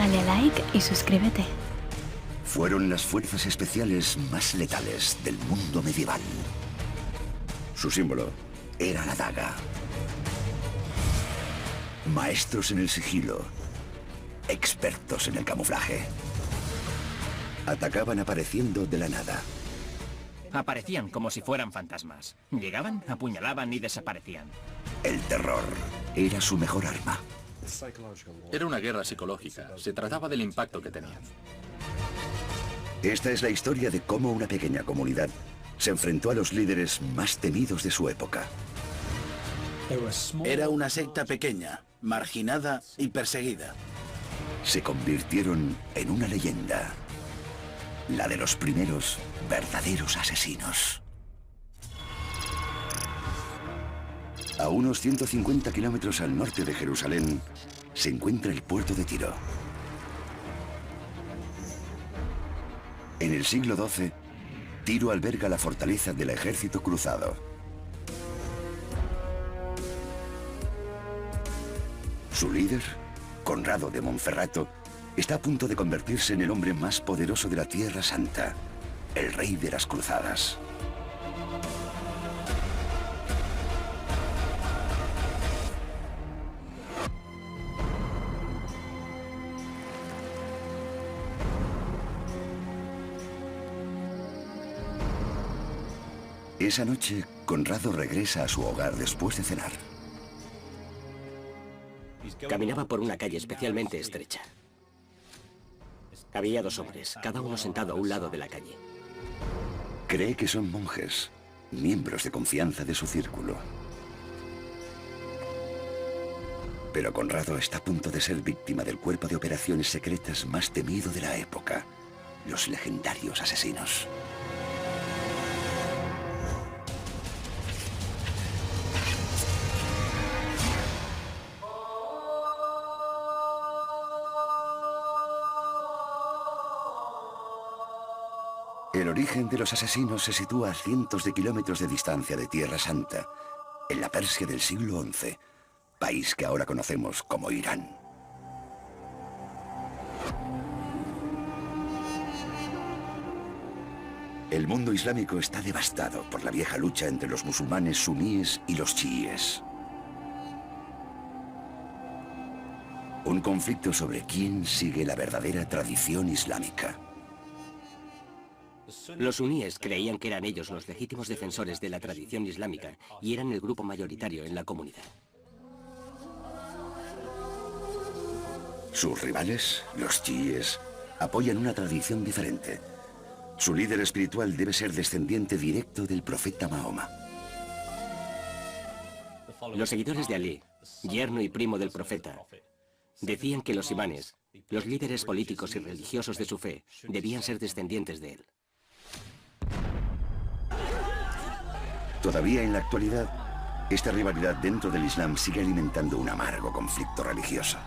Dale a like y suscríbete. Fueron las fuerzas especiales más letales del mundo medieval. Su símbolo era la daga. Maestros en el sigilo, expertos en el camuflaje. Atacaban apareciendo de la nada. Aparecían como si fueran fantasmas. Llegaban, apuñalaban y desaparecían. El terror era su mejor arma. Era una guerra psicológica. Se trataba del impacto que tenían. Esta es la historia de cómo una pequeña comunidad se enfrentó a los líderes más temidos de su época. Era una secta pequeña, marginada y perseguida. Se convirtieron en una leyenda. La de los primeros verdaderos asesinos. A unos 150 kilómetros al norte de Jerusalén se encuentra el puerto de Tiro. En el siglo XII, Tiro alberga la fortaleza del ejército cruzado. Su líder, Conrado de Monferrato, está a punto de convertirse en el hombre más poderoso de la Tierra Santa, el rey de las cruzadas. Esa noche, Conrado regresa a su hogar después de cenar. Caminaba por una calle especialmente estrecha. Había dos hombres, cada uno sentado a un lado de la calle. Cree que son monjes, miembros de confianza de su círculo. Pero Conrado está a punto de ser víctima del cuerpo de operaciones secretas más temido de la época, los legendarios asesinos. El origen de los asesinos se sitúa a cientos de kilómetros de distancia de Tierra Santa, en la Persia del siglo XI, país que ahora conocemos como Irán. El mundo islámico está devastado por la vieja lucha entre los musulmanes suníes y los chiíes. Un conflicto sobre quién sigue la verdadera tradición islámica. Los suníes creían que eran ellos los legítimos defensores de la tradición islámica y eran el grupo mayoritario en la comunidad. Sus rivales, los chiíes, apoyan una tradición diferente. Su líder espiritual debe ser descendiente directo del profeta Mahoma. Los seguidores de Alí, yerno y primo del profeta, decían que los imanes, los líderes políticos y religiosos de su fe, debían ser descendientes de él. Todavía en la actualidad, esta rivalidad dentro del Islam sigue alimentando un amargo conflicto religioso.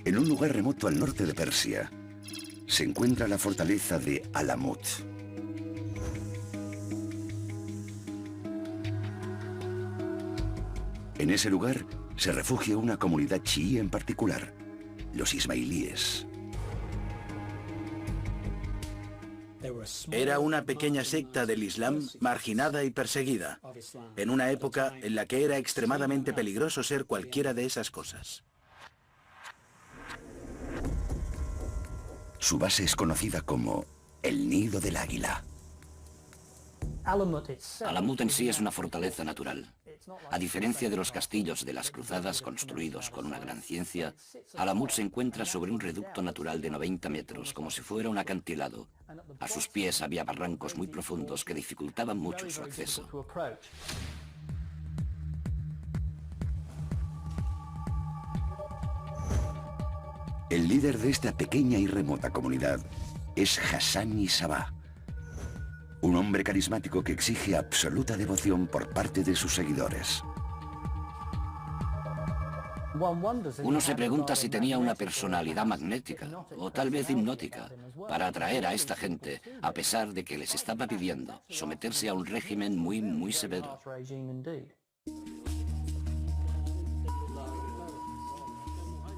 En un lugar remoto al norte de Persia, se encuentra la fortaleza de Alamut. En ese lugar se refugia una comunidad chií en particular, los ismailíes. Era una pequeña secta del Islam marginada y perseguida, en una época en la que era extremadamente peligroso ser cualquiera de esas cosas. Su base es conocida como el Nido del Águila. Alamut en sí es una fortaleza natural. A diferencia de los castillos de las cruzadas construidos con una gran ciencia, Alamut se encuentra sobre un reducto natural de 90 metros, como si fuera un acantilado. A sus pies había barrancos muy profundos que dificultaban mucho su acceso. El líder de esta pequeña y remota comunidad es Hassan Sabah, un hombre carismático que exige absoluta devoción por parte de sus seguidores. Uno se pregunta si tenía una personalidad magnética, o tal vez hipnótica, para atraer a esta gente, a pesar de que les estaba pidiendo someterse a un régimen muy severo.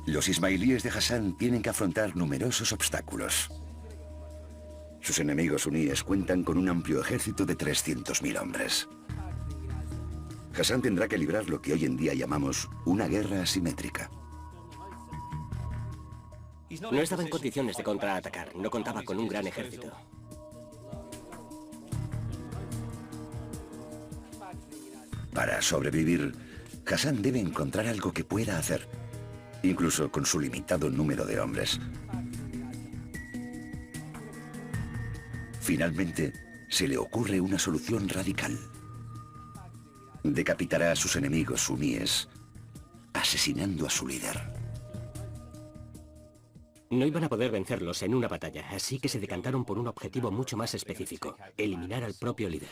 Los ismailíes de Hassan tienen que afrontar numerosos obstáculos. Sus enemigos suníes cuentan con un amplio ejército de 300.000 hombres. Hassan tendrá que librar lo que hoy en día llamamos una guerra asimétrica. No estaba en condiciones de contraatacar, no contaba con un gran ejército. Para sobrevivir, Hassan debe encontrar algo que pueda hacer, incluso con su limitado número de hombres. Finalmente, se le ocurre una solución radical. Decapitará a sus enemigos suníes, asesinando a su líder. No iban a poder vencerlos en una batalla, así que se decantaron por un objetivo mucho más específico: eliminar al propio líder.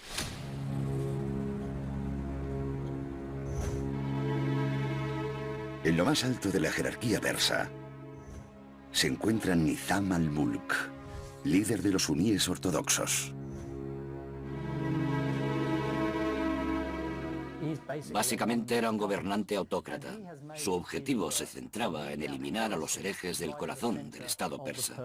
En lo más alto de la jerarquía persa se encuentra Nizam al-Mulk, líder de los suníes ortodoxos. Básicamente era un gobernante autócrata. Su objetivo se centraba en eliminar a los herejes del corazón del Estado persa.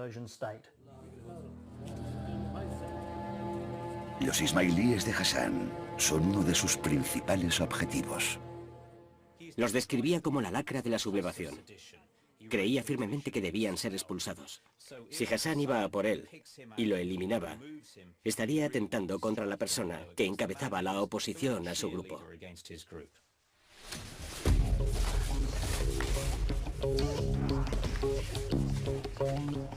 Los ismailíes de Hassan son uno de sus principales objetivos. Los describía como la lacra de la sublevación. Creía firmemente que debían ser expulsados. Si Hassan iba a por él y lo eliminaba, estaría atentando contra la persona que encabezaba la oposición a su grupo.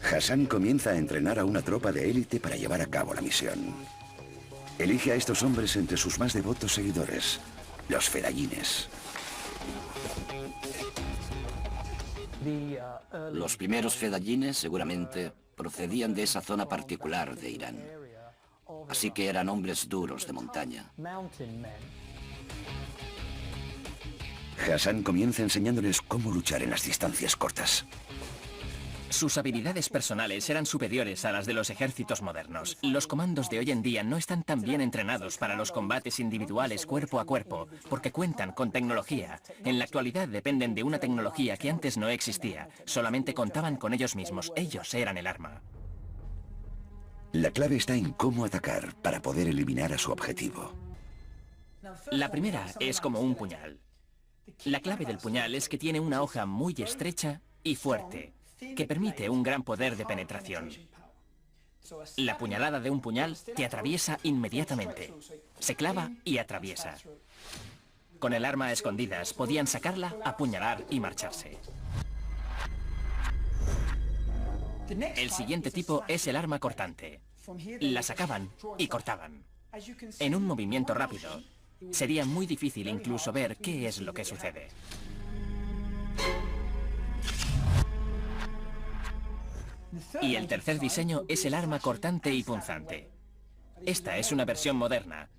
Hassan comienza a entrenar a una tropa de élite para llevar a cabo la misión. Elige a estos hombres entre sus más devotos seguidores, los fedayines. Los primeros fedayines seguramente procedían de esa zona particular de Irán. Así que eran hombres duros de montaña. Hassan comienza enseñándoles cómo luchar en las distancias cortas. Sus habilidades personales eran superiores a las de los ejércitos modernos. Los comandos de hoy en día no están tan bien entrenados para los combates individuales cuerpo a cuerpo, porque cuentan con tecnología. En la actualidad dependen de una tecnología que antes no existía. Solamente contaban con ellos mismos. Ellos eran el arma. La clave está en cómo atacar para poder eliminar a su objetivo. La primera es como un puñal. La clave del puñal es que tiene una hoja muy estrecha y fuerte, que permite un gran poder de penetración. La puñalada de un puñal te atraviesa inmediatamente. Se clava y atraviesa. Con el arma a escondidas podían sacarla, apuñalar y marcharse. El siguiente tipo es el arma cortante. La sacaban y cortaban. En un movimiento rápido, sería muy difícil incluso ver qué es lo que sucede. Y el tercer diseño es el arma cortante y punzante. Esta es una versión moderna.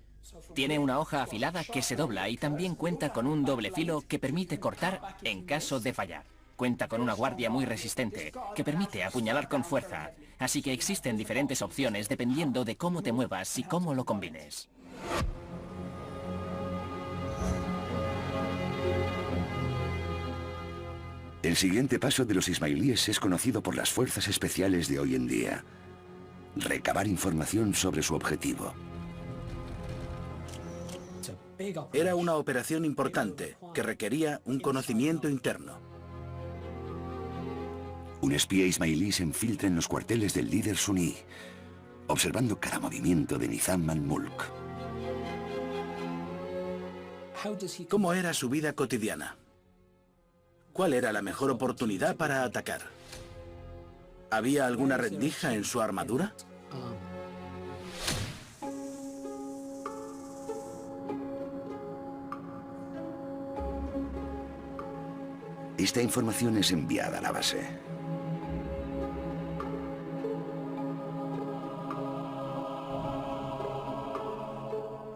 Tiene una hoja afilada que se dobla y también cuenta con un doble filo que permite cortar en caso de fallar. Cuenta con una guardia muy resistente que permite apuñalar con fuerza. Así que existen diferentes opciones dependiendo de cómo te muevas y cómo lo combines. El siguiente paso de los ismailíes es conocido por las fuerzas especiales de hoy en día: recabar información sobre su objetivo. Era una operación importante que requería un conocimiento interno. Un espía ismailí se infiltra en los cuarteles del líder suní, observando cada movimiento de Nizam al-Mulk. ¿Cómo era su vida cotidiana? ¿Cuál era la mejor oportunidad para atacar? ¿Había alguna rendija en su armadura? Esta información es enviada a la base.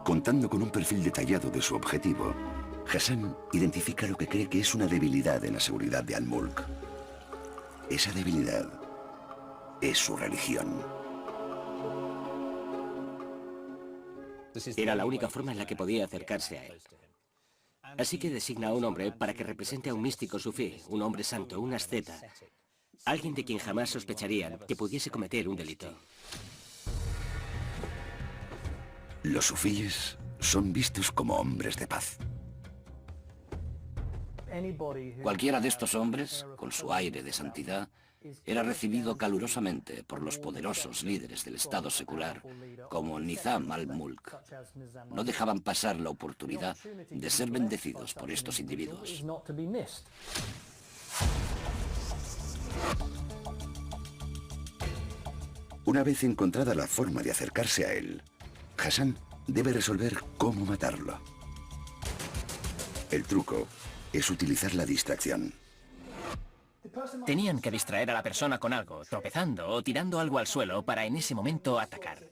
Contando con un perfil detallado de su objetivo, Hassan identifica lo que cree que es una debilidad en la seguridad de al-Mulk. Esa debilidad es su religión. Era la única forma en la que podía acercarse a él. Así que designa a un hombre para que represente a un místico sufí, un hombre santo, un asceta. Alguien de quien jamás sospecharían que pudiese cometer un delito. Los sufíes son vistos como hombres de paz. Cualquiera de estos hombres, con su aire de santidad, era recibido calurosamente por los poderosos líderes del Estado secular, como Nizam al-Mulk. No dejaban pasar la oportunidad de ser bendecidos por estos individuos. Una vez encontrada la forma de acercarse a él, Hassan debe resolver cómo matarlo. El truco es utilizar la distracción. Tenían que distraer a la persona con algo, tropezando o tirando algo al suelo para en ese momento atacar.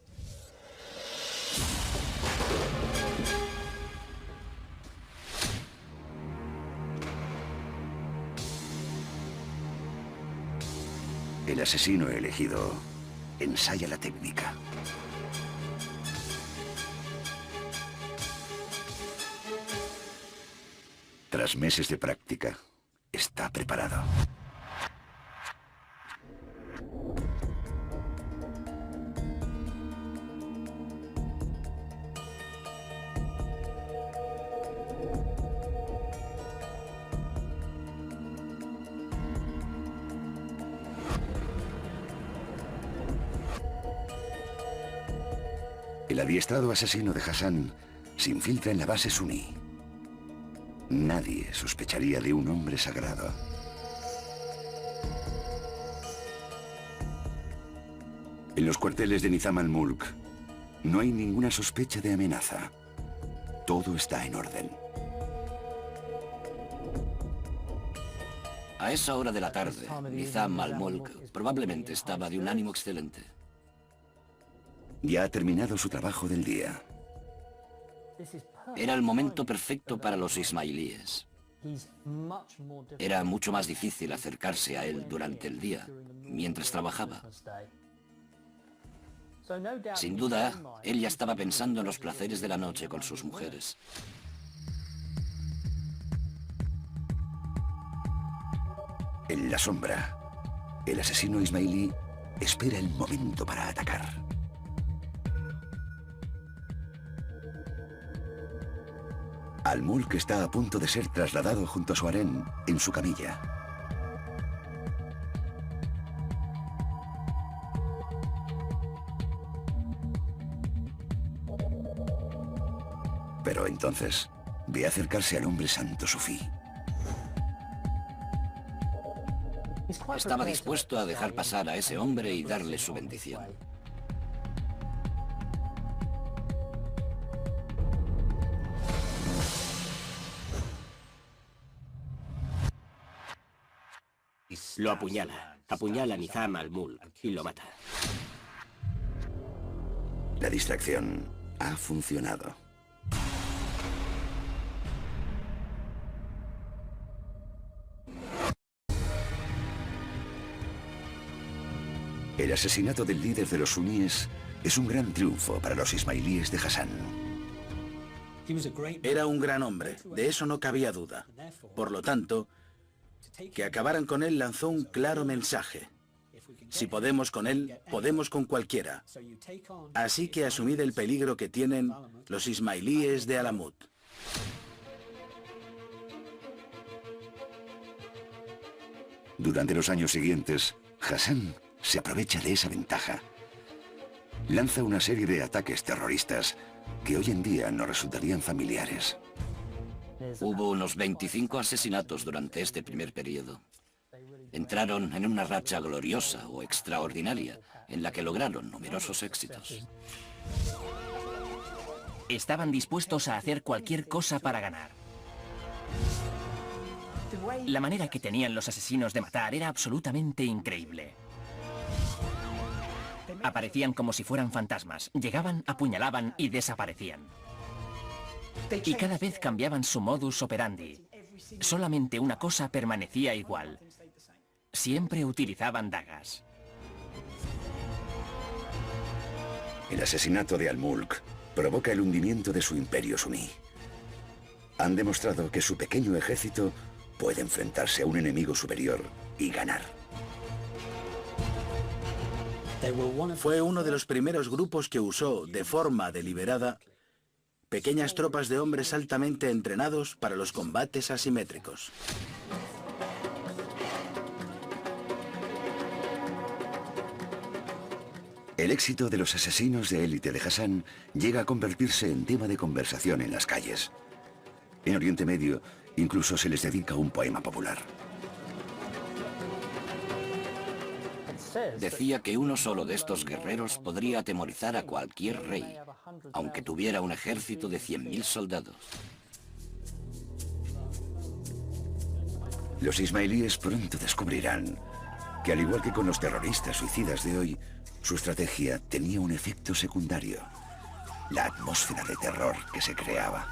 El asesino elegido ensaya la técnica. Tras meses de práctica, está preparado. El adiestrado asesino de Hassan se infiltra en la base suní. Nadie sospecharía de un hombre sagrado. En los cuarteles de Nizam al-Mulk no hay ninguna sospecha de amenaza. Todo está en orden. A esa hora de la tarde, Nizam al-Mulk probablemente estaba de un ánimo excelente. Ya ha terminado su trabajo del día. Era el momento perfecto para los ismailíes. Era mucho más difícil acercarse a él durante el día, mientras trabajaba. Sin duda, él ya estaba pensando en los placeres de la noche con sus mujeres. En la sombra, el asesino ismailí espera el momento para atacar. Al-Mulk está a punto de ser trasladado junto a su harén en su camilla. Pero entonces ve acercarse al hombre santo sufí. Estaba dispuesto a dejar pasar a ese hombre y darle su bendición. Lo apuñala. Apuñala a Nizam al-Mulk y lo mata. La distracción ha funcionado. El asesinato del líder de los suníes es un gran triunfo para los ismailíes de Hassan. Era un gran hombre, de eso no cabía duda. Por lo tanto, que acabaran con él lanzó un claro mensaje. Si podemos con él, podemos con cualquiera. Así que asumid el peligro que tienen los ismailíes de Alamut. Durante los años siguientes, Hassan se aprovecha de esa ventaja. Lanza una serie de ataques terroristas que hoy en día nos resultarían familiares. Hubo unos 25 asesinatos durante este primer periodo. Entraron en una racha gloriosa o extraordinaria, en la que lograron numerosos éxitos. Estaban dispuestos a hacer cualquier cosa para ganar. La manera que tenían los asesinos de matar era absolutamente increíble. Aparecían como si fueran fantasmas, llegaban, apuñalaban y desaparecían. Y cada vez cambiaban su modus operandi. Solamente una cosa permanecía igual. Siempre utilizaban dagas. El asesinato de Al-Mulk provoca el hundimiento de su imperio suní. Han demostrado que su pequeño ejército puede enfrentarse a un enemigo superior y ganar. Fue uno de los primeros grupos que usó, de forma deliberada, pequeñas tropas de hombres altamente entrenados para los combates asimétricos. El éxito de los asesinos de élite de Hassan llega a convertirse en tema de conversación en las calles. En Oriente Medio, incluso se les dedica un poema popular. Decía que uno solo de estos guerreros podría atemorizar a cualquier rey, aunque tuviera un ejército de 100.000 soldados. Los ismailíes pronto descubrirán que, al igual que con los terroristas suicidas de hoy, su estrategia tenía un efecto secundario: la atmósfera de terror que se creaba.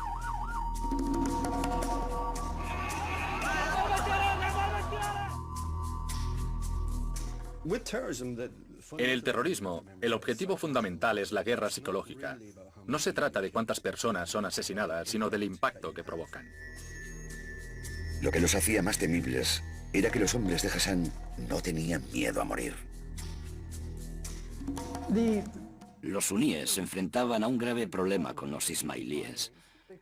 En el terrorismo, el objetivo fundamental es la guerra psicológica. No se trata de cuántas personas son asesinadas, sino del impacto que provocan. Lo que los hacía más temibles era que los hombres de Hassan no tenían miedo a morir. Los suníes se enfrentaban a un grave problema con los ismailíes,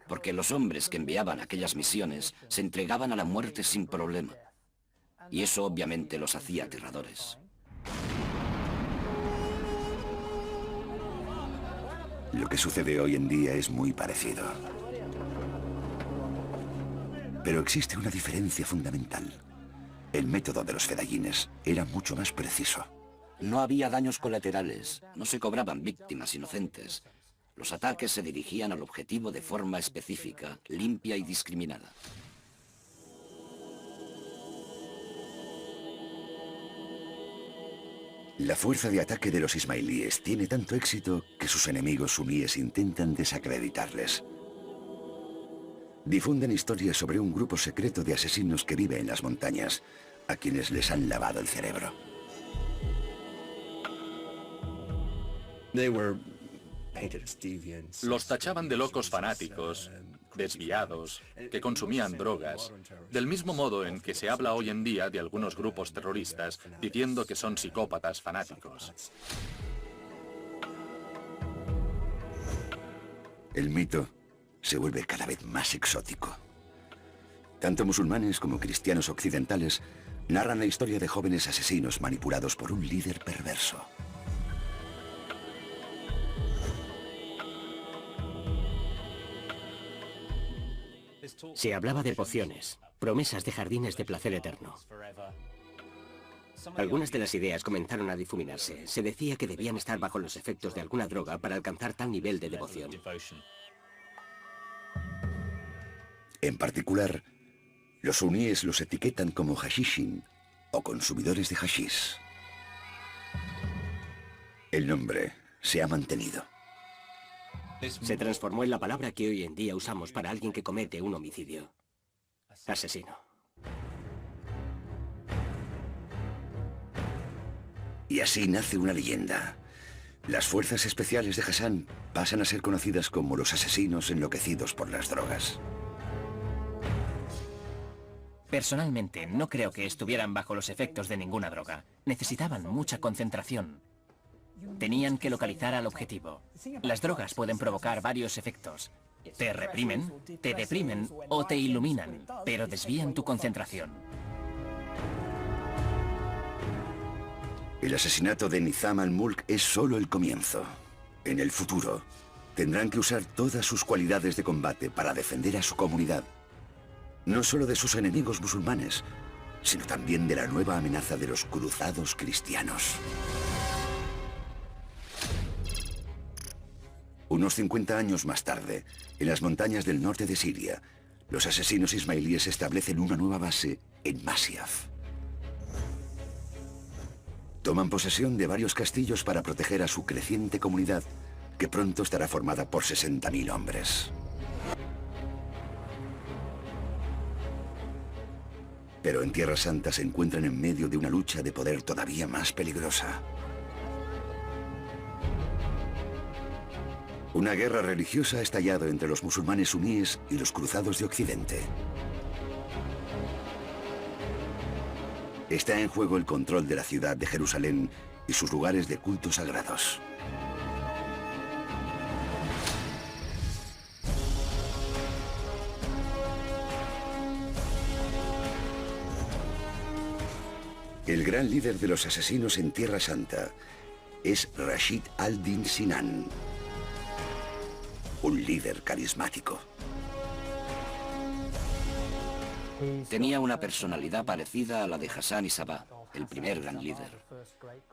porque los hombres que enviaban aquellas misiones se entregaban a la muerte sin problema. Y eso obviamente los hacía aterradores. Lo que sucede hoy en día es muy parecido. Pero existe una diferencia fundamental. El método de los fedayines era mucho más preciso. No había daños colaterales, no se cobraban víctimas inocentes. Los ataques se dirigían al objetivo de forma específica, limpia y discriminada. La fuerza de ataque de los ismailíes tiene tanto éxito que sus enemigos suníes intentan desacreditarles. Difunden historias sobre un grupo secreto de asesinos que vive en las montañas, a quienes les han lavado el cerebro. Los tachaban de locos fanáticos, desviados, que consumían drogas, del mismo modo en que se habla hoy en día de algunos grupos terroristas diciendo que son psicópatas fanáticos. El mito se vuelve cada vez más exótico. Tanto musulmanes como cristianos occidentales narran la historia de jóvenes asesinos manipulados por un líder perverso. Se hablaba de pociones, promesas de jardines de placer eterno. Algunas de las ideas comenzaron a difuminarse. Se decía que debían estar bajo los efectos de alguna droga para alcanzar tal nivel de devoción. En particular, los suníes los etiquetan como hashishin o consumidores de hashish. El nombre se ha mantenido. Se transformó en la palabra que hoy en día usamos para alguien que comete un homicidio. Asesino. Y así nace una leyenda. Las fuerzas especiales de Hassan pasan a ser conocidas como los asesinos enloquecidos por las drogas. Personalmente, no creo que estuvieran bajo los efectos de ninguna droga. Necesitaban mucha concentración. Tenían que localizar al objetivo. Las drogas pueden provocar varios efectos. Te reprimen, te deprimen o te iluminan, pero desvían tu concentración. El asesinato de Nizam al-Mulk es solo el comienzo. En el futuro, tendrán que usar todas sus cualidades de combate para defender a su comunidad. No solo de sus enemigos musulmanes, sino también de la nueva amenaza de los cruzados cristianos. Unos 50 años más tarde, en las montañas del norte de Siria, los asesinos ismailíes establecen una nueva base en Masyaf. Toman posesión de varios castillos para proteger a su creciente comunidad, que pronto estará formada por 60.000 hombres. Pero en Tierra Santa se encuentran en medio de una lucha de poder todavía más peligrosa. Una guerra religiosa ha estallado entre los musulmanes suníes y los cruzados de Occidente. Está en juego el control de la ciudad de Jerusalén y sus lugares de culto sagrados. El gran líder de los asesinos en Tierra Santa es Rashid al-Din Sinan, un líder carismático. Tenía una personalidad parecida a la de Hassan y Sabah, el primer gran líder.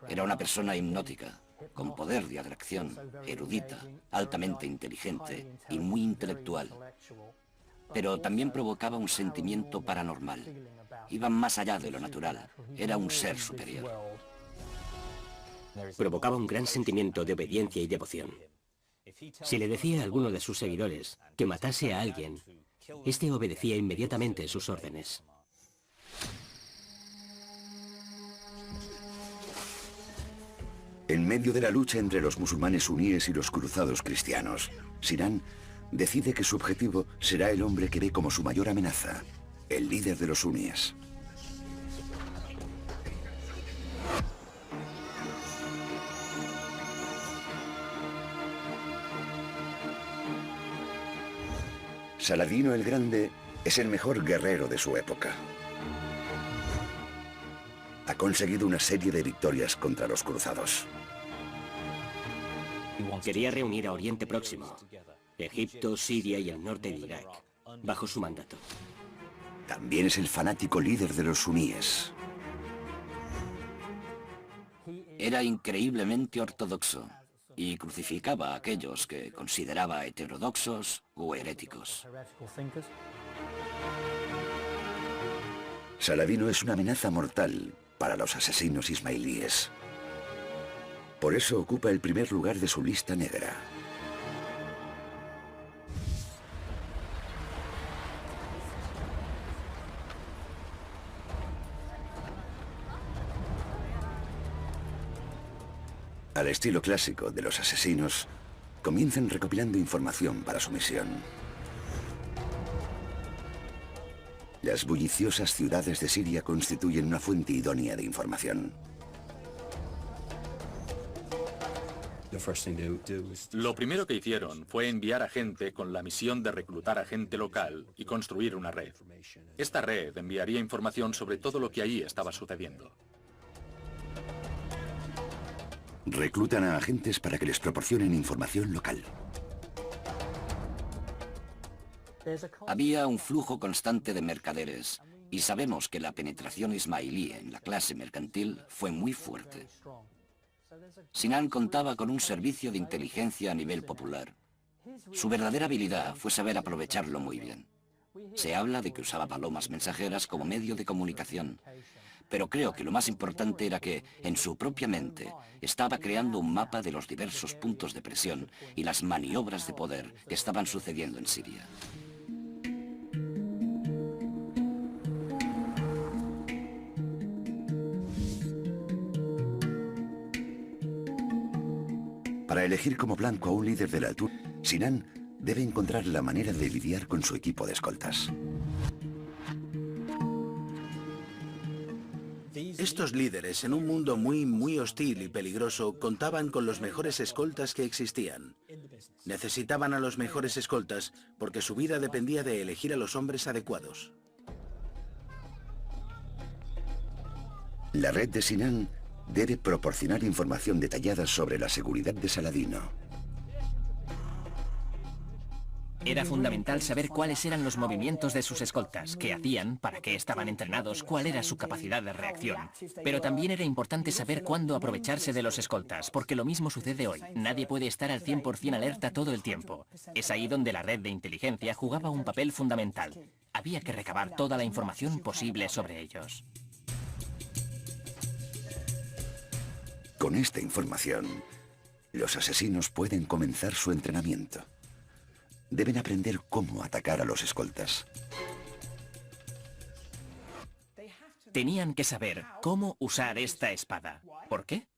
Era una persona hipnótica, con poder de atracción, erudita, altamente inteligente y muy intelectual. Pero también provocaba un sentimiento paranormal. Iba más allá de lo natural. Era un ser superior. Provocaba un gran sentimiento de obediencia y devoción. Si le decía a alguno de sus seguidores que matase a alguien, este obedecía inmediatamente sus órdenes. En medio de la lucha entre los musulmanes suníes y los cruzados cristianos, Sinan decide que su objetivo será el hombre que ve como su mayor amenaza, el líder de los suníes. Saladino el Grande es el mejor guerrero de su época. Ha conseguido una serie de victorias contra los cruzados. Quería reunir a Oriente Próximo, Egipto, Siria y el norte de Irak, bajo su mandato. También es el fanático líder de los suníes. Era increíblemente ortodoxo y crucificaba a aquellos que consideraba heterodoxos o heréticos. Saladino es una amenaza mortal para los asesinos ismailíes. Por eso ocupa el primer lugar de su lista negra. Al estilo clásico de los asesinos, comienzan recopilando información para su misión. Las bulliciosas ciudades de Siria constituyen una fuente idónea de información. Lo primero que hicieron fue enviar a gente con la misión de reclutar a gente local y construir una red. Esta red enviaría información sobre todo lo que allí estaba sucediendo. Reclutan a agentes para que les proporcionen información local. Había un flujo constante de mercaderes y sabemos que la penetración ismailí en la clase mercantil fue muy fuerte. Sinan contaba con un servicio de inteligencia a nivel popular. Su verdadera habilidad fue saber aprovecharlo muy bien. Se habla de que usaba palomas mensajeras como medio de comunicación, pero creo que lo más importante era que, en su propia mente, estaba creando un mapa de los diversos puntos de presión y las maniobras de poder que estaban sucediendo en Siria. Para elegir como blanco a un líder de la altura, Sinan debe encontrar la manera de lidiar con su equipo de escoltas. Estos líderes, en un mundo muy hostil y peligroso, contaban con los mejores escoltas que existían. Necesitaban a los mejores escoltas porque su vida dependía de elegir a los hombres adecuados. La red de Sinan debe proporcionar información detallada sobre la seguridad de Saladino. Era fundamental saber cuáles eran los movimientos de sus escoltas, qué hacían, para qué estaban entrenados, cuál era su capacidad de reacción. Pero también era importante saber cuándo aprovecharse de los escoltas, porque lo mismo sucede hoy. Nadie puede estar al 100% alerta todo el tiempo. Es ahí donde la red de inteligencia jugaba un papel fundamental. Había que recabar toda la información posible sobre ellos. Con esta información, los asesinos pueden comenzar su entrenamiento. Deben aprender cómo atacar a los escoltas. Tenían que saber cómo usar esta espada. ¿Por qué?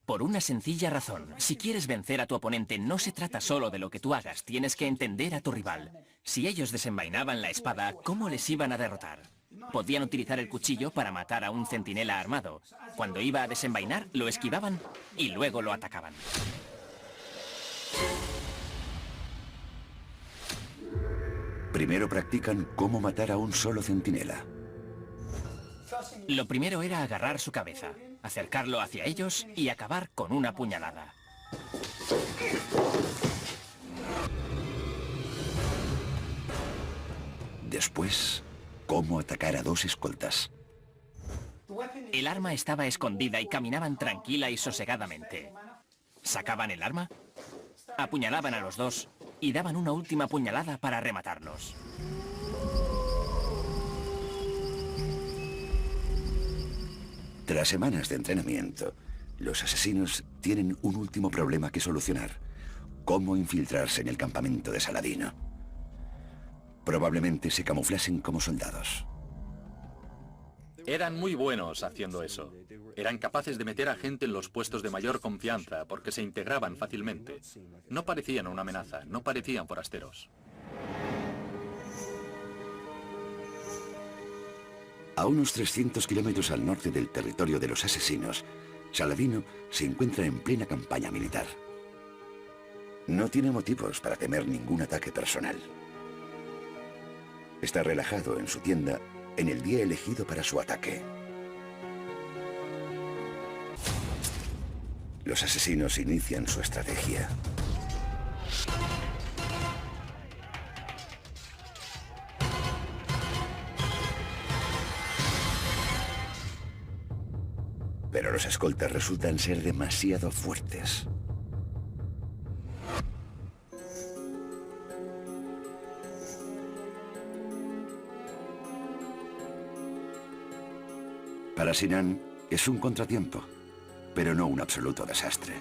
Por una sencilla razón. Si quieres vencer a tu oponente, no se trata solo de lo que tú hagas, tienes que entender a tu rival. Si ellos desenvainaban la espada, ¿cómo les iban a derrotar? Podían utilizar el cuchillo para matar a un centinela armado. Cuando iba a desenvainar, lo esquivaban y luego lo atacaban. Primero practican cómo matar a un solo centinela. Lo primero era agarrar su cabeza, acercarlo hacia ellos y acabar con una puñalada. Después, cómo atacar a dos escoltas. El arma estaba escondida y caminaban tranquila y sosegadamente. Sacaban el arma, apuñalaban a los dos y daban una última puñalada para rematarlos. Tras semanas de entrenamiento, los asesinos tienen un último problema que solucionar: cómo infiltrarse en el campamento de Saladino. Probablemente se camuflasen como soldados. Eran muy buenos haciendo eso. Eran capaces de meter a gente en los puestos de mayor confianza porque se integraban fácilmente. No parecían una amenaza, no parecían forasteros. A unos 300 kilómetros al norte del territorio de los asesinos, Saladino se encuentra en plena campaña militar. No tiene motivos para temer ningún ataque personal. Está relajado en su tienda en el día elegido para su ataque. Los asesinos inician su estrategia. Pero los escoltas resultan ser demasiado fuertes. Para Sinan es un contratiempo, pero no un absoluto desastre.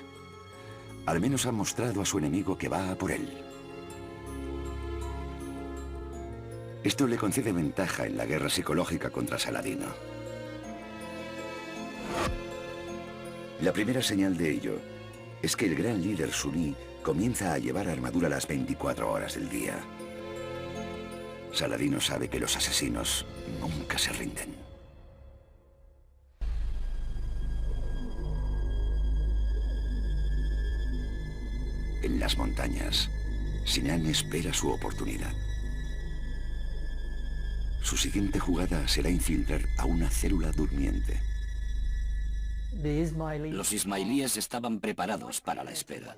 Al menos ha mostrado a su enemigo que va a por él. Esto le concede ventaja en la guerra psicológica contra Saladino. La primera señal de ello es que el gran líder suní comienza a llevar armadura las 24 horas del día. Saladino sabe que los asesinos nunca se rinden. En las montañas, Sinan espera su oportunidad. Su siguiente jugada será infiltrar a una célula durmiente. Los ismailíes estaban preparados para la espera.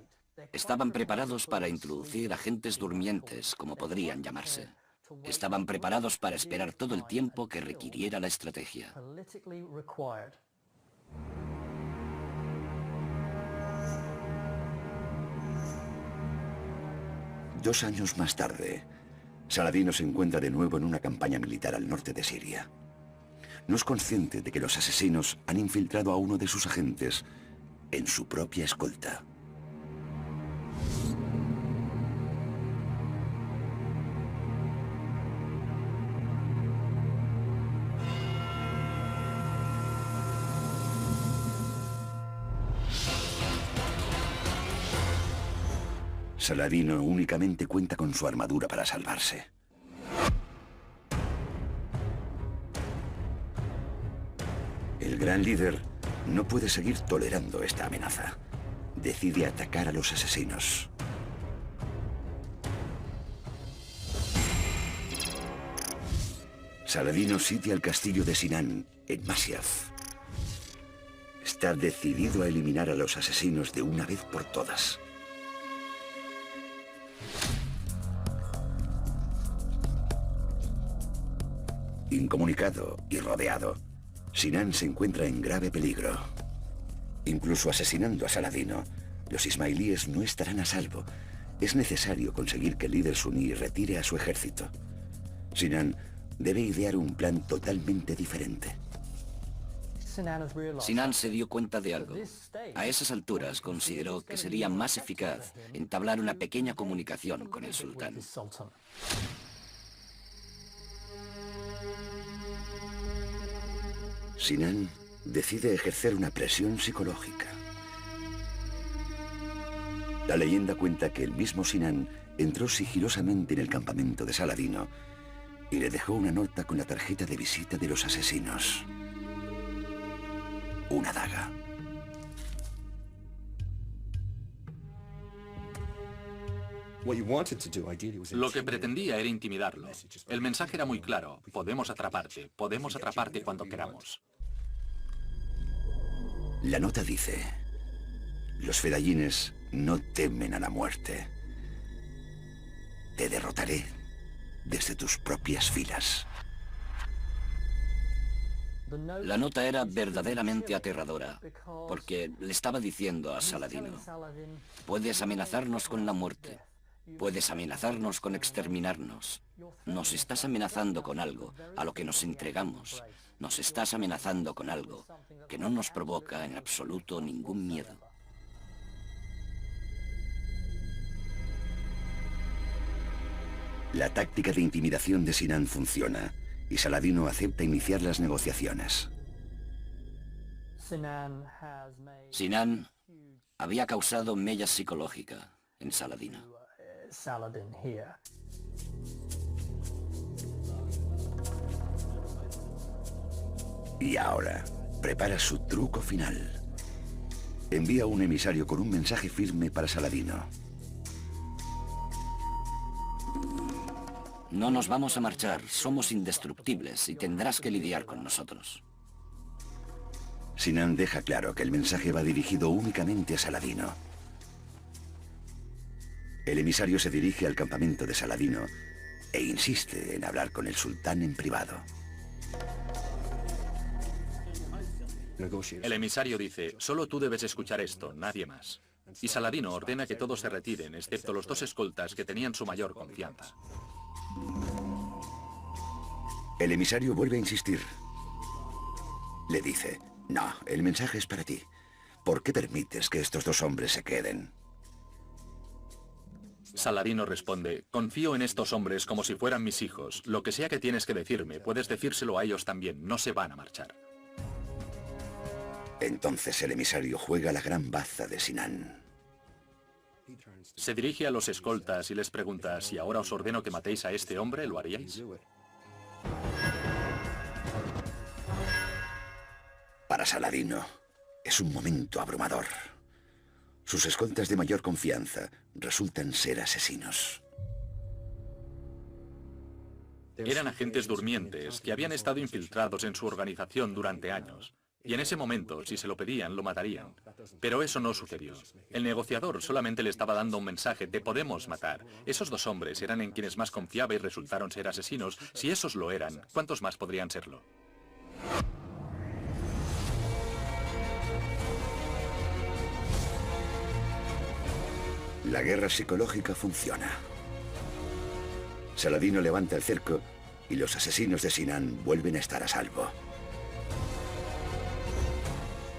Estaban preparados para introducir agentes durmientes, como podrían llamarse. Estaban preparados para esperar todo el tiempo que requiriera la estrategia. 2 años más tarde, Saladino se encuentra de nuevo en una campaña militar al norte de Siria. No es consciente de que los asesinos han infiltrado a uno de sus agentes en su propia escolta. Saladino únicamente cuenta con su armadura para salvarse. El gran líder no puede seguir tolerando esta amenaza. Decide atacar a los asesinos. Saladino sitia el castillo de Sinan, en Masyaf. Está decidido a eliminar a los asesinos de una vez por todas. Incomunicado y rodeado, Sinan se encuentra en grave peligro. Incluso asesinando a Saladino, los ismailíes no estarán a salvo. Es necesario conseguir que el líder suní retire a su ejército. Sinan debe idear un plan totalmente diferente. Sinan se dio cuenta de algo. A esas alturas consideró que sería más eficaz entablar una pequeña comunicación con el sultán. Sinan decide ejercer una presión psicológica. La leyenda cuenta que el mismo Sinan entró sigilosamente en el campamento de Saladino y le dejó una nota con la tarjeta de visita de los asesinos. Una daga. Lo que pretendía era intimidarlo. El mensaje era muy claro. Podemos atraparte cuando queramos. La nota dice: los fedayines no temen a la muerte. Te derrotaré desde tus propias filas. La nota era verdaderamente aterradora, porque le estaba diciendo a Saladino: puedes amenazarnos con la muerte, puedes amenazarnos con exterminarnos. Nos estás amenazando con algo a lo que nos entregamos. Nos estás amenazando con algo que no nos provoca en absoluto ningún miedo. La táctica de intimidación de Sinan funciona y Saladino acepta iniciar las negociaciones. Sinan había causado mella psicológica en Saladino. Y ahora, prepara su truco final. Envía un emisario con un mensaje firme para Saladino. No nos vamos a marchar, somos indestructibles y tendrás que lidiar con nosotros. Sinan deja claro que el mensaje va dirigido únicamente a Saladino. El emisario se dirige al campamento de Saladino e insiste en hablar con el sultán en privado. El emisario dice: solo tú debes escuchar esto, nadie más. Y Saladino ordena que todos se retiren, excepto los dos escoltas que tenían su mayor confianza. El emisario vuelve a insistir. Le dice: no, el mensaje es para ti. ¿Por qué permites que estos dos hombres se queden? Saladino responde: confío en estos hombres como si fueran mis hijos. Lo que sea que tienes que decirme, puedes decírselo a ellos también. No se van a marchar. Entonces el emisario juega la gran baza de Sinan. Se dirige a los escoltas y les pregunta: si ahora os ordeno que matéis a este hombre, ¿lo haríais? Para Saladino, es un momento abrumador. Sus escoltas de mayor confianza resultan ser asesinos. Eran agentes durmientes que habían estado infiltrados en su organización durante años. Y en ese momento, si se lo pedían, lo matarían. Pero eso no sucedió. El negociador solamente le estaba dando un mensaje: te podemos matar. Esos dos hombres eran en quienes más confiaba y resultaron ser asesinos. Si esos lo eran, ¿cuántos más podrían serlo? La guerra psicológica funciona. Saladino levanta el cerco y los asesinos de Sinan vuelven a estar a salvo.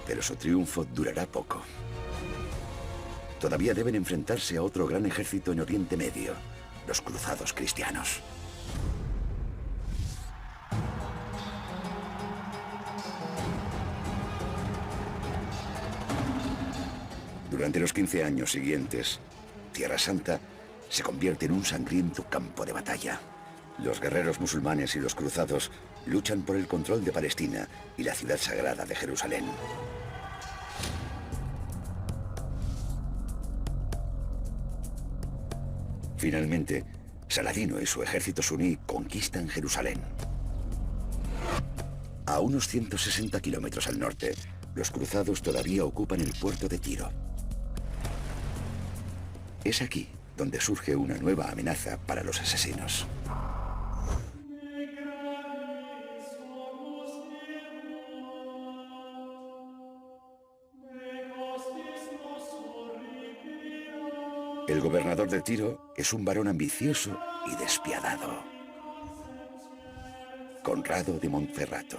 Pero su triunfo durará poco. Todavía deben enfrentarse a otro gran ejército en Oriente Medio, los cruzados cristianos. Durante los 15 años siguientes, Tierra Santa se convierte en un sangriento campo de batalla. Los guerreros musulmanes y los cruzados luchan por el control de Palestina y la ciudad sagrada de Jerusalén. Finalmente, Saladino y su ejército suní conquistan Jerusalén. A unos 160 kilómetros al norte, los cruzados todavía ocupan el puerto de Tiro. Es aquí donde surge una nueva amenaza para los asesinos. El gobernador de Tiro es un varón ambicioso y despiadado: Conrado de Montferrato.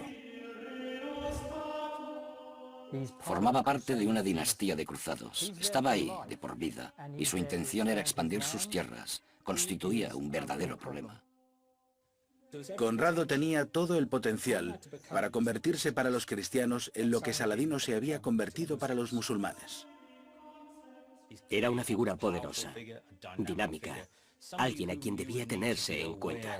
Formaba parte de una dinastía de cruzados. Estaba ahí de por vida y su intención era expandir sus tierras. Constituía un verdadero problema. Conrado tenía todo el potencial para convertirse para los cristianos en lo que Saladino se había convertido para los musulmanes. Era una figura poderosa, dinámica, alguien a quien debía tenerse en cuenta.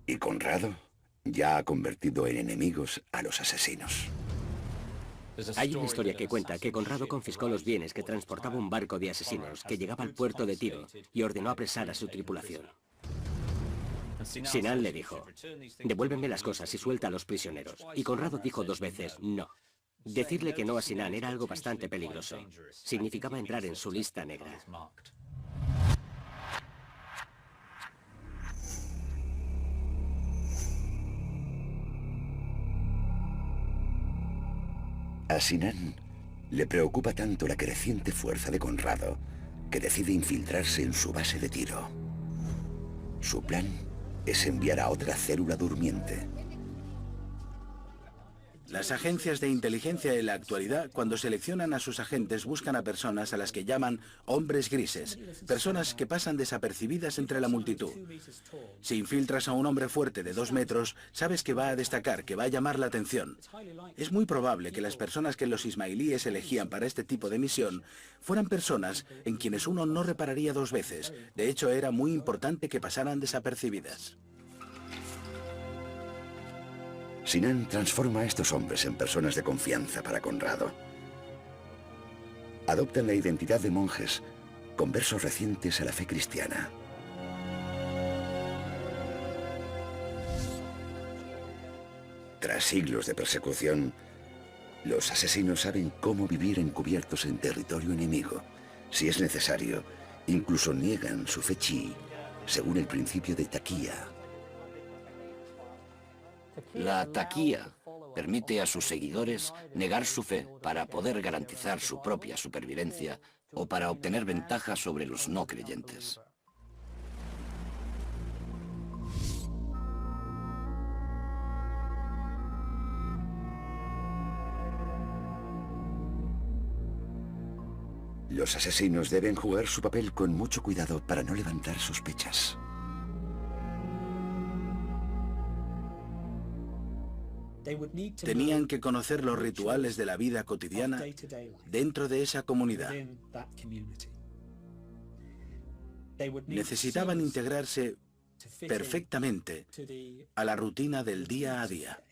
Y Conrado ya ha convertido en enemigos a los asesinos. Hay una historia que cuenta que Conrado confiscó los bienes que transportaba un barco de asesinos que llegaba al puerto de Tiro y ordenó apresar a su tripulación. Sinan le dijo: devuélveme las cosas y suelta a los prisioneros. Y Conrado dijo 2 veces no. Decirle que no a Sinan era algo bastante peligroso. Significaba entrar en su lista negra. A Sinan le preocupa tanto la creciente fuerza de Conrado que decide infiltrarse en su base de Tiro. Su plan es enviar a otra célula durmiente. Las agencias de inteligencia en la actualidad, cuando seleccionan a sus agentes, buscan a personas a las que llaman hombres grises, personas que pasan desapercibidas entre la multitud. Si infiltras a un hombre fuerte de 2 metros, sabes que va a destacar, que va a llamar la atención. Es muy probable que las personas que los ismailíes elegían para este tipo de misión fueran personas en quienes uno no repararía 2 veces. De hecho, era muy importante que pasaran desapercibidas. Sinan transforma a estos hombres en personas de confianza para Conrado. Adoptan la identidad de monjes, conversos recientes a la fe cristiana. Tras siglos de persecución, los asesinos saben cómo vivir encubiertos en territorio enemigo. Si es necesario, incluso niegan su fe chií, según el principio de taquía. La taquía permite a sus seguidores negar su fe para poder garantizar su propia supervivencia o para obtener ventaja sobre los no creyentes. Los asesinos deben jugar su papel con mucho cuidado para no levantar sospechas. Tenían que conocer los rituales de la vida cotidiana dentro de esa comunidad. Necesitaban integrarse perfectamente a la rutina del día a día.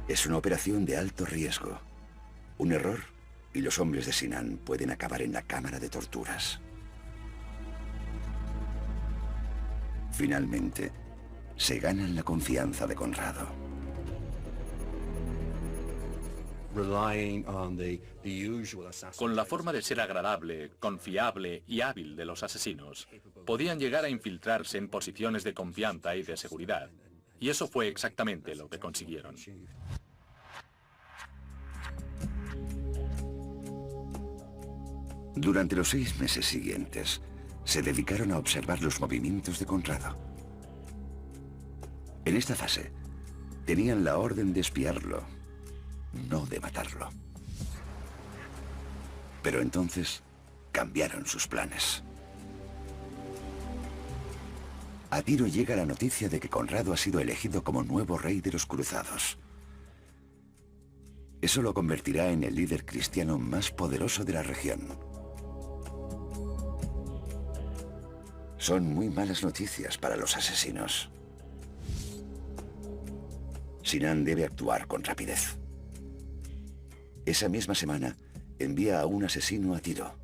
Es una operación de alto riesgo. Un error y los hombres de Sinan pueden acabar en la cámara de torturas. Finalmente, se ganan la confianza de Conrado. Con la forma de ser agradable, confiable y hábil de los asesinos, podían llegar a infiltrarse en posiciones de confianza y de seguridad. Y eso fue exactamente lo que consiguieron. Durante los 6 meses siguientes, se dedicaron a observar los movimientos de Conrado. En esta fase, tenían la orden de espiarlo, no de matarlo. Pero entonces, cambiaron sus planes. A Tiro llega la noticia de que Conrado ha sido elegido como nuevo rey de los cruzados. Eso lo convertirá en el líder cristiano más poderoso de la región. Son muy malas noticias para los asesinos. Sinan debe actuar con rapidez. Esa misma semana, envía a un asesino a Tiro.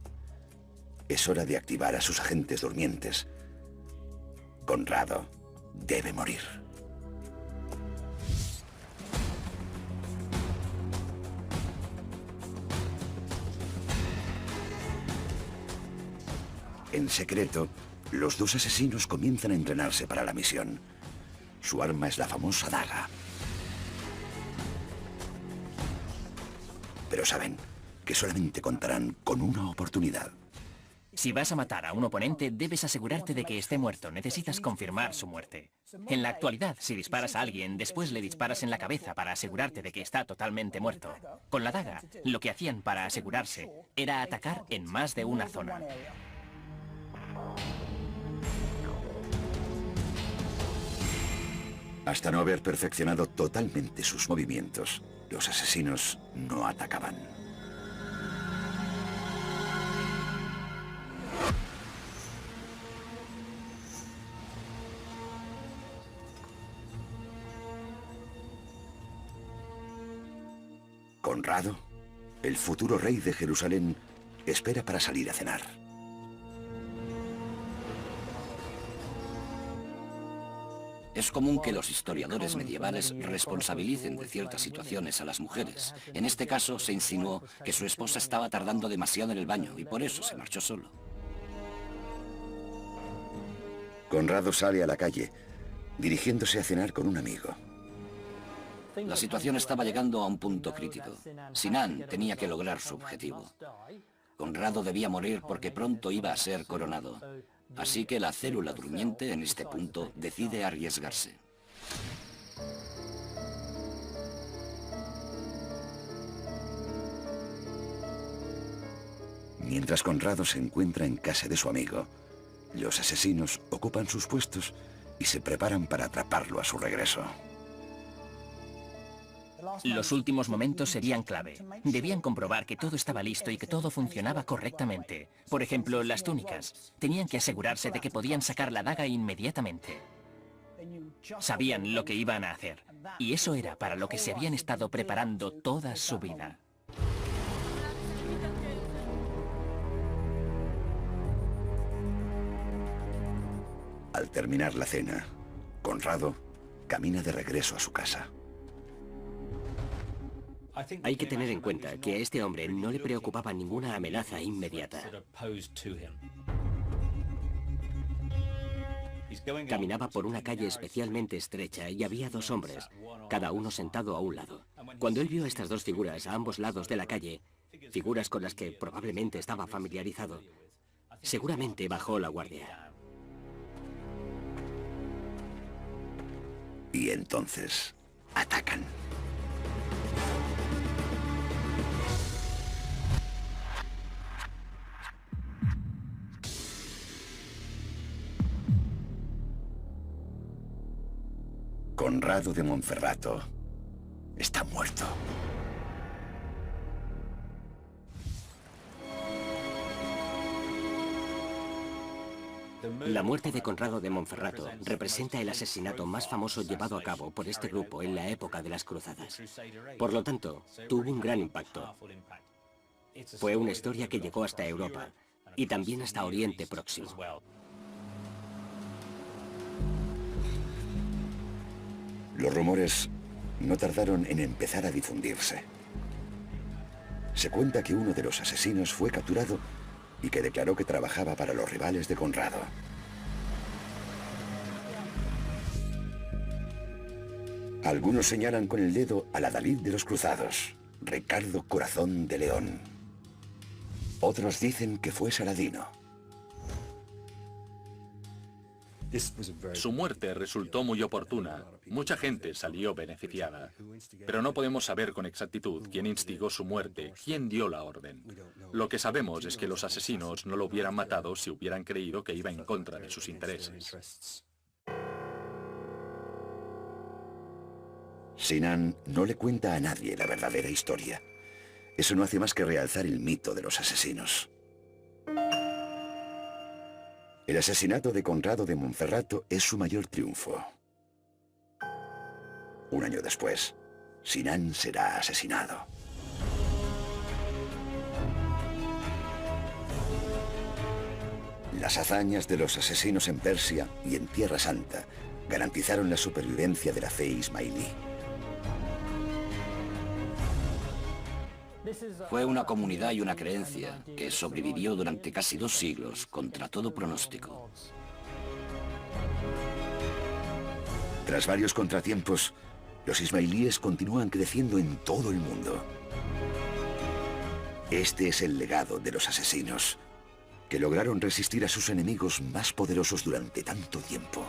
Es hora de activar a sus agentes durmientes. Conrado debe morir. En secreto, los 2 asesinos comienzan a entrenarse para la misión. Su arma es la famosa daga. Pero saben que solamente contarán con una oportunidad. Si vas a matar a un oponente, debes asegurarte de que esté muerto. Necesitas confirmar su muerte. En la actualidad, si disparas a alguien, después le disparas en la cabeza para asegurarte de que está totalmente muerto. Con la daga, lo que hacían para asegurarse era atacar en más de una zona. Hasta no haber perfeccionado totalmente sus movimientos, los asesinos no atacaban. Conrado, el futuro rey de Jerusalén, espera para salir a cenar. Es común que los historiadores medievales responsabilicen de ciertas situaciones a las mujeres. En este caso se insinuó que su esposa estaba tardando demasiado en el baño y por eso se marchó solo. Conrado sale a la calle, dirigiéndose a cenar con un amigo. La situación estaba llegando a un punto crítico. Sinan tenía que lograr su objetivo. Conrado debía morir porque pronto iba a ser coronado. Así que la célula durmiente en este punto decide arriesgarse. Mientras Conrado se encuentra en casa de su amigo, los asesinos ocupan sus puestos y se preparan para atraparlo a su regreso. Los últimos momentos serían clave. Debían comprobar que todo estaba listo y que todo funcionaba correctamente. Por ejemplo, las túnicas. Tenían que asegurarse de que podían sacar la daga inmediatamente. Sabían lo que iban a hacer. Y eso era para lo que se habían estado preparando toda su vida. Al terminar la cena, Conrado camina de regreso a su casa. Hay que tener en cuenta que a este hombre no le preocupaba ninguna amenaza inmediata. Caminaba por una calle especialmente estrecha y había dos hombres, cada uno sentado a un lado. Cuando él vio a estas dos figuras a ambos lados de la calle, figuras con las que probablemente estaba familiarizado, seguramente bajó la guardia. Y entonces atacan. Conrado de Monferrato está muerto. La muerte de Conrado de Monferrato representa el asesinato más famoso llevado a cabo por este grupo en la época de las cruzadas. Por lo tanto, tuvo un gran impacto. Fue una historia que llegó hasta Europa y también hasta Oriente Próximo. Los rumores no tardaron en empezar a difundirse. Se cuenta que uno de los asesinos fue capturado y que declaró que trabajaba para los rivales de Conrado. Algunos señalan con el dedo al adalid de los cruzados, Ricardo Corazón de León. Otros dicen que fue Saladino. Su muerte resultó muy oportuna. Mucha gente salió beneficiada. Pero no podemos saber con exactitud quién instigó su muerte, quién dio la orden. Lo que sabemos es que los asesinos no lo hubieran matado si hubieran creído que iba en contra de sus intereses. Sinan no le cuenta a nadie la verdadera historia. Eso no hace más que realzar el mito de los asesinos. El asesinato de Conrado de Monferrato es su mayor triunfo. Un año después, Sinan será asesinado. Las hazañas de los asesinos en Persia y en Tierra Santa garantizaron la supervivencia de la fe ismailí. Fue una comunidad y una creencia que sobrevivió durante casi 2 siglos contra todo pronóstico. Tras varios contratiempos, los ismailíes continúan creciendo en todo el mundo. Este es el legado de los asesinos, que lograron resistir a sus enemigos más poderosos durante tanto tiempo.